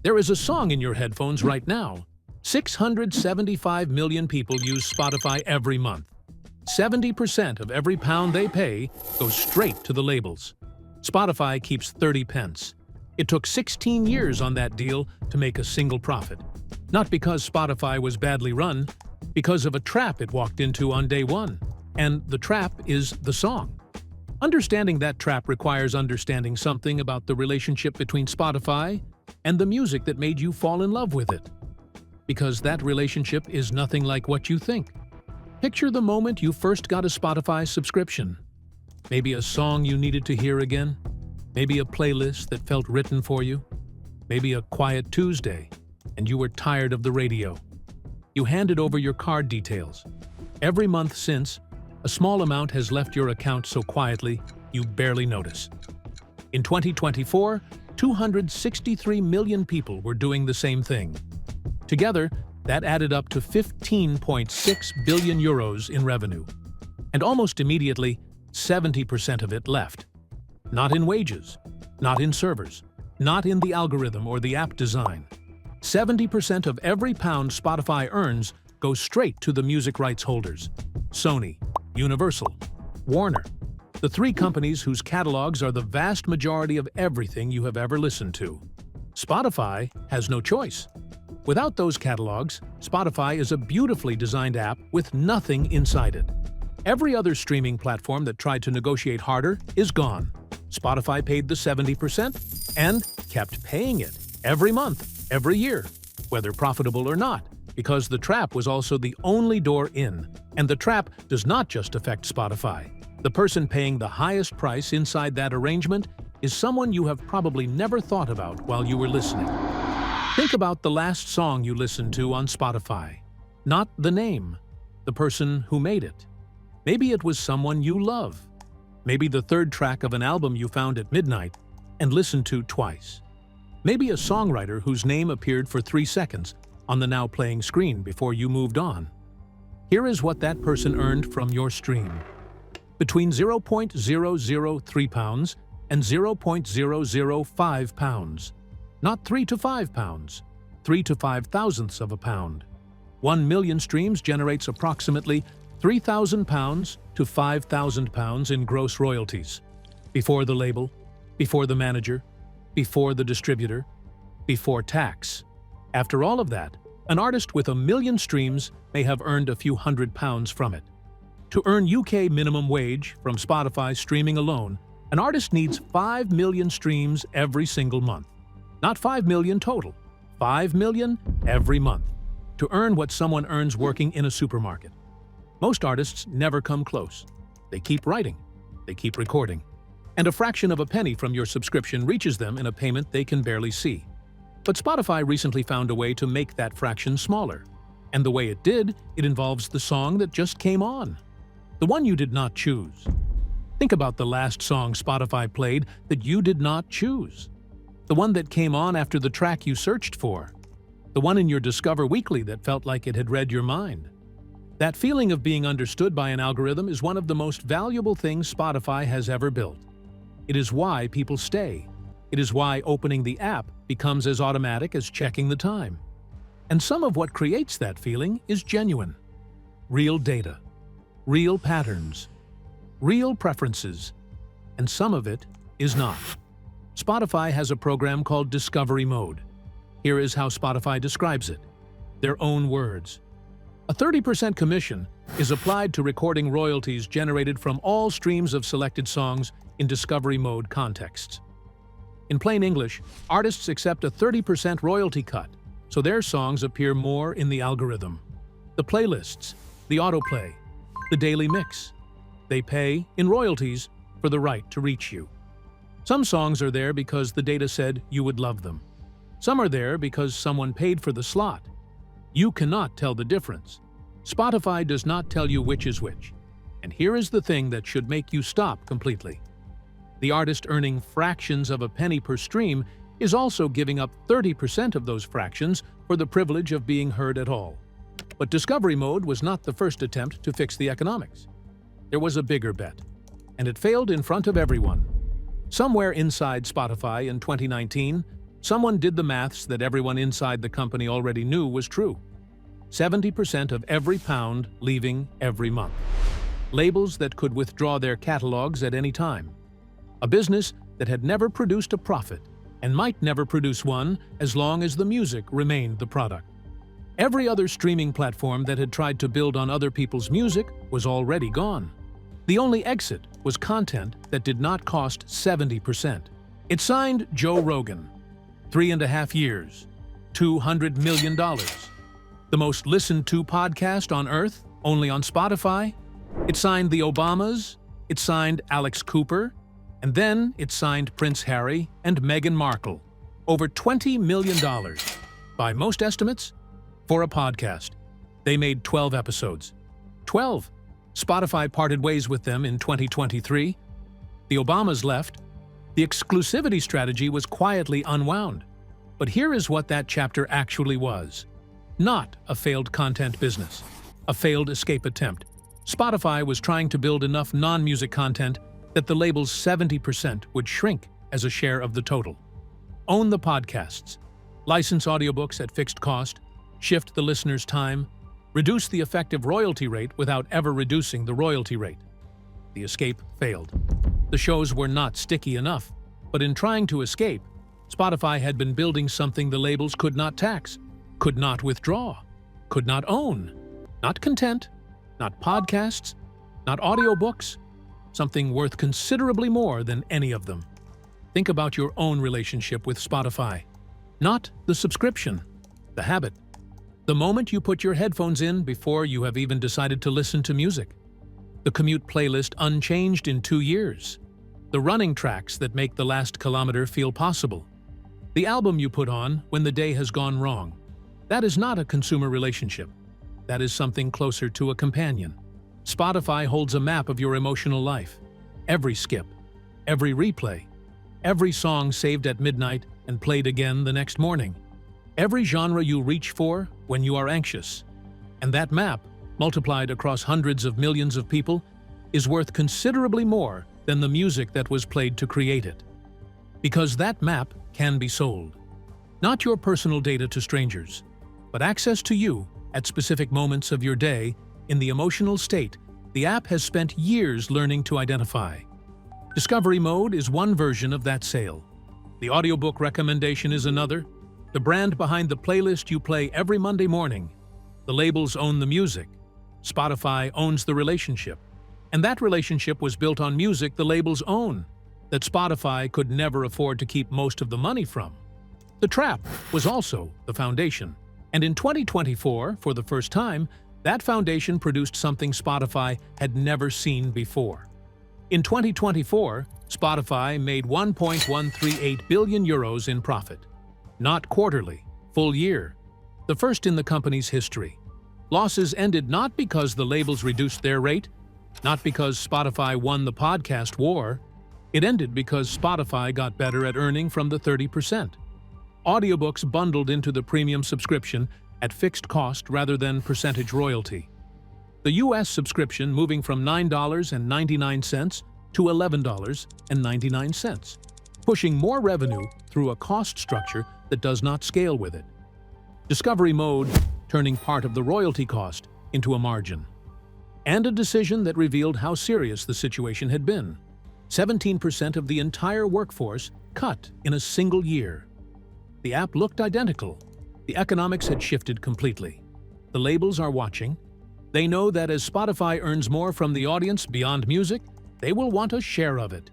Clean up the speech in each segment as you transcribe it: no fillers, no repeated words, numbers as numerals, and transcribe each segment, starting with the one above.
There is a song in your headphones right now. 675 million people use Spotify every month. 70% of every pound they pay goes straight to the labels. Spotify keeps 30 pence. It took 16 years on that deal to make a single profit. Not because Spotify was badly run, because of a trap it walked into on day one. And the trap is the song. Understanding that trap requires understanding something about the relationship between Spotify and the music that made you fall in love with it. Because that relationship is nothing like what you think. Picture the moment you first got a Spotify subscription. Maybe a song you needed to hear again. Maybe a playlist that felt written for you. Maybe a quiet Tuesday, and you were tired of the radio. You handed over your card details. Every month since, a small amount has left your account so quietly you barely notice. In 2024, 263 million people were doing the same thing. Together, that added up to 15.6 billion euros in revenue. And almost immediately, 70% of it left. Not in wages, not in servers, not in the algorithm or the app design. 70% of every pound Spotify earns goes straight to the music rights holders: Sony, Universal, Warner, the three companies whose catalogs are the vast majority of everything you have ever listened to. Spotify has no choice. Without those catalogs, Spotify is a beautifully designed app with nothing inside it. Every other streaming platform that tried to negotiate harder is gone. Spotify paid the 70% and kept paying it every month, every year, whether profitable or not, because the trap was also the only door in. And the trap does not just affect Spotify. The person paying the highest price inside that arrangement is someone you have probably never thought about while you were listening. Think about the last song you listened to on Spotify. Not the name, the person who made it. Maybe it was someone you love. Maybe the third track of an album you found at midnight and listened to twice. Maybe a songwriter whose name appeared for 3 seconds on the now playing screen before you moved on. Here is what that person earned from your stream. Between 0.003 pounds and 0.005 pounds. Not 3 to 5 pounds, 3 to 5 thousandths of a pound. 1 million streams generates approximately 3,000 pounds to 5,000 pounds in gross royalties. Before the label, before the manager, before the distributor, before tax. After all of that, an artist with 1 million streams may have earned a few £100 from it. To earn UK minimum wage from Spotify streaming alone, an artist needs 5 million streams every single month. Not 5 million total, 5 million every month, to earn what someone earns working in a supermarket. Most artists never come close. They keep writing, they keep recording, and a fraction of a penny from your subscription reaches them in a payment they can barely see. But Spotify recently found a way to make that fraction smaller. And the way it did, it involves the song that just came on. The one you did not choose. Think about the last song Spotify played that you did not choose. The one that came on after the track you searched for. The one in your Discover Weekly that felt like it had read your mind. That feeling of being understood by an algorithm is one of the most valuable things Spotify has ever built. It is why people stay. It is why opening the app becomes as automatic as checking the time. And some of what creates that feeling is genuine. Real data. Real patterns. Real preferences. And some of it is not. Spotify has a program called Discovery Mode. Here is how Spotify describes it. Their own words. A 30% commission is applied to recording royalties generated from all streams of selected songs in Discovery Mode contexts. In plain English, artists accept a 30% royalty cut, so their songs appear more in the algorithm. The playlists, the autoplay, the daily mix. They pay, in royalties, for the right to reach you. Some songs are there because the data said you would love them. Some are there because someone paid for the slot. You cannot tell the difference. Spotify does not tell you which is which. And here is the thing that should make you stop completely. The artist earning fractions of a penny per stream is also giving up 30% of those fractions for the privilege of being heard at all. But Discovery Mode was not the first attempt to fix the economics. There was a bigger bet, and it failed in front of everyone. Somewhere inside Spotify in 2019, Someone did the maths that everyone inside the company already knew was true. 70% of every pound leaving every month. Labels that could withdraw their catalogs at any time. A business that had never produced a profit and might never produce one as long as the music remained the product. Every other streaming platform that had tried to build on other people's music was already gone. The only exit was content that did not cost 70%. It signed Joe Rogan. 3.5 years. $200 million. The most listened to podcast on Earth, only on Spotify. It signed the Obamas. It signed Alex Cooper. And then it signed Prince Harry and Meghan Markle. Over $20 million. By most estimates, for a podcast. They made 12 episodes. 12. Spotify parted ways with them in 2023. The Obamas left. The exclusivity strategy was quietly unwound. But here is what that chapter actually was. Not a failed content business. A failed escape attempt. Spotify was trying to build enough non-music content that the label's 70% would shrink as a share of the total. Own the podcasts. License audiobooks at fixed cost. Shift the listener's time. Reduce the effective royalty rate without ever reducing the royalty rate. The escape failed. The shows were not sticky enough, but in trying to escape, Spotify had been building something the labels could not tax, could not withdraw, could not own. Not content, not podcasts, not audiobooks, something worth considerably more than any of them. Think about your own relationship with Spotify. Not the subscription, the habit. The moment you put your headphones in before you have even decided to listen to music. The commute playlist unchanged in 2 years. The running tracks that make the last kilometer feel possible. The album you put on when the day has gone wrong. That is not a consumer relationship. That is something closer to a companion. Spotify holds a map of your emotional life. Every skip, every replay, every song saved at midnight and played again the next morning. Every genre you reach for when you are anxious. And that map, multiplied across hundreds of millions of people, is worth considerably more than the music that was played to create it. Because that map can be sold. Not your personal data to strangers, but access to you at specific moments of your day in the emotional state the app has spent years learning to identify. Discovery mode is one version of that sale. The audiobook recommendation is another. The brand behind the playlist you play every Monday morning. The labels own the music. Spotify owns the relationship. And that relationship was built on music the labels own, that Spotify could never afford to keep most of the money from. The trap was also the foundation. And in 2024, for the first time, that foundation produced something Spotify had never seen before. In 2024, Spotify made 1.138 billion euros in profit. Not quarterly, full year. The first in the company's history. Losses ended not because the labels reduced their rate, not because Spotify won the podcast war. It ended because Spotify got better at earning from the 30%. Audiobooks bundled into the premium subscription at fixed cost rather than percentage royalty. The US subscription moving from $9.99 to $11.99, pushing more revenue through a cost structure that does not scale with it. Discovery mode turning part of the royalty cost into a margin. And a decision that revealed how serious the situation had been. 17% of the entire workforce cut in a single year. The app looked identical. The economics had shifted completely. The labels are watching. They know that as Spotify earns more from the audience beyond music, they will want a share of it.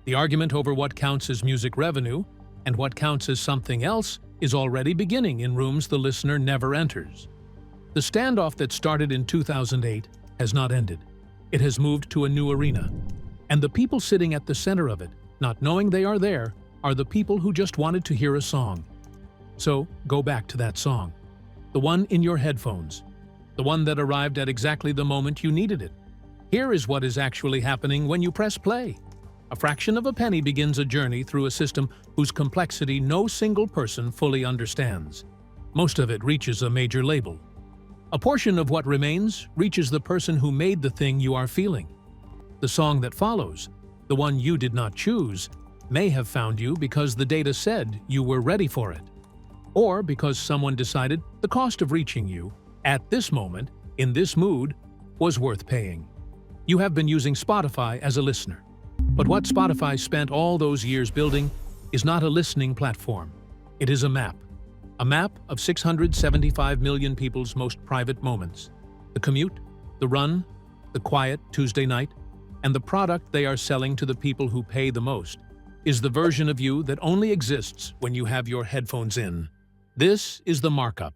The argument over what counts as music revenue and what counts as something else is already beginning in rooms the listener never enters. The standoff that started in 2008 has not ended. It has moved to a new arena. And the people sitting at the center of it, not knowing they are there, are the people who just wanted to hear a song. So, go back to that song. The one in your headphones. The one that arrived at exactly the moment you needed it. Here is what is actually happening when you press play. A fraction of a penny begins a journey through a system whose complexity no single person fully understands. Most of it reaches a major label. A portion of what remains reaches the person who made the thing you are feeling. The song that follows, the one you did not choose, may have found you because the data said you were ready for it, or because someone decided the cost of reaching you, at this moment, in this mood, was worth paying. You have been using Spotify as a listener. But what Spotify spent all those years building is not a listening platform. It is a map. A map of 675 million people's most private moments. The commute, the run, the quiet Tuesday night, and the product they are selling to the people who pay the most is the version of you that only exists when you have your headphones in. This is the Markup.